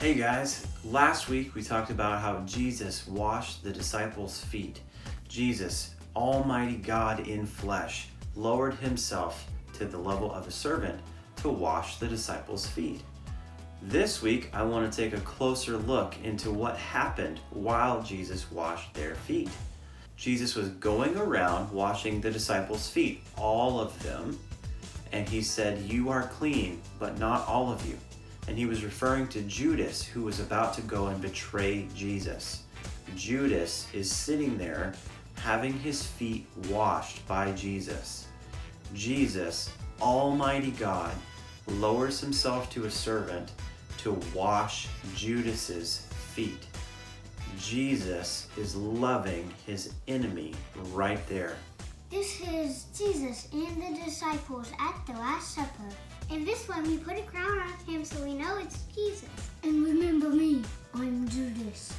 Hey guys, last week we talked about how Jesus washed the disciples' feet. Jesus, Almighty God in flesh, lowered himself to the level of a servant to wash the disciples' feet. This week I want to take a closer look into what happened while Jesus washed their feet. Jesus was going around washing the disciples' feet, all of them, and he said, "You are clean, but not all of you." And he was referring to Judas, who was about to go and betray Jesus. Judas is sitting there having his feet washed by Jesus. Jesus, Almighty God, lowers himself to a servant to wash Judas's feet. Jesus is loving his enemy right there. This is Jesus and the disciples at the Last Supper. And this one, we put a crown on him so we know it's Jesus. And remember me, I'm Judas,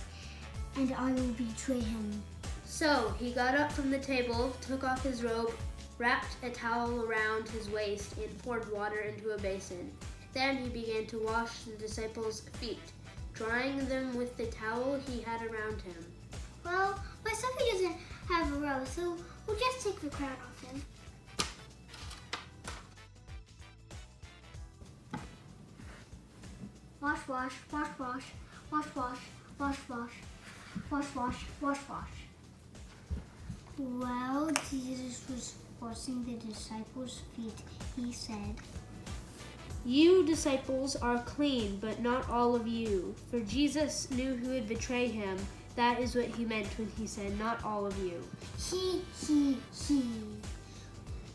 and I will betray him. So he got up from the table, took off his robe, wrapped a towel around his waist, and poured water into a basin. Then he began to wash the disciples' feet, drying them with the towel he had around him. Well, my supper doesn't have a robe, so we'll just take the crown off him. Wash, wash, wash, wash, wash, wash, wash, wash, wash, wash, wash, wash. While Jesus was washing the disciples' feet, he said, "You disciples are clean, but not all of you." For Jesus knew who would betray him. That is what he meant when he said, "Not all of you." He.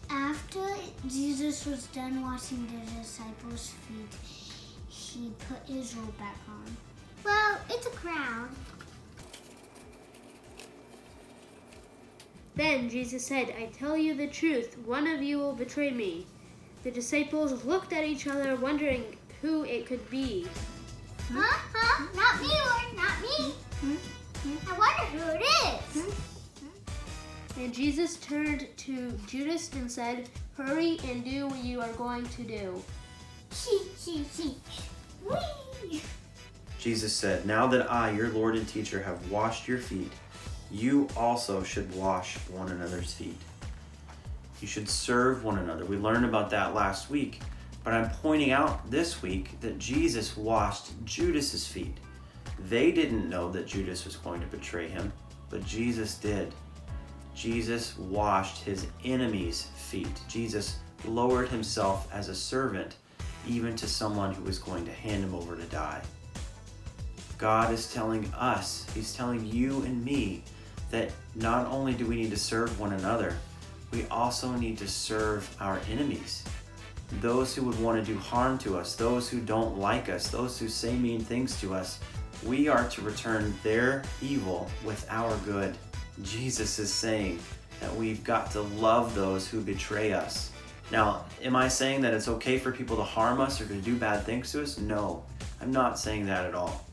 After Jesus was done washing the disciples' feet, he put his robe back on. Well, it's a crown. Then Jesus said, "I tell you the truth, one of you will betray me." The disciples looked at each other, wondering who it could be. Huh? Not me, Lord, not me. I wonder who it is. And Jesus turned to Judas and said, "Hurry and do what you are going to do." Whee! Jesus said, "Now that I, your Lord and teacher, have washed your feet, you also should wash one another's feet." You should serve one another. We learned about that last week, but I'm pointing out this week that Jesus washed Judas's feet. They didn't know that Judas was going to betray him, but Jesus did. Jesus washed his enemies' feet. Jesus lowered himself as a servant, even to someone who was going to hand him over to die. God is telling us, he's telling you and me, that not only do we need to serve one another, we also need to serve our enemies. Those who would want to do harm to us, those who don't like us, those who say mean things to us, we are to return their evil with our good. Jesus is saying that we've got to love those who betray us. Now, am I saying that it's okay for people to harm us or to do bad things to us? No, I'm not saying that at all.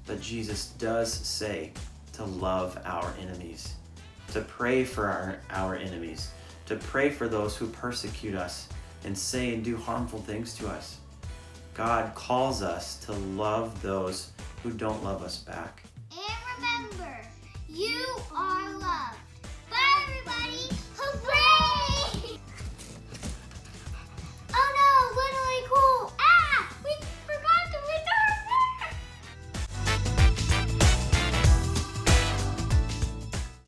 But Jesus does say to love our enemies, to pray for our enemies, to pray for those who persecute us and say and do harmful things to us. God calls us to love those who don't love us back. And remember, you are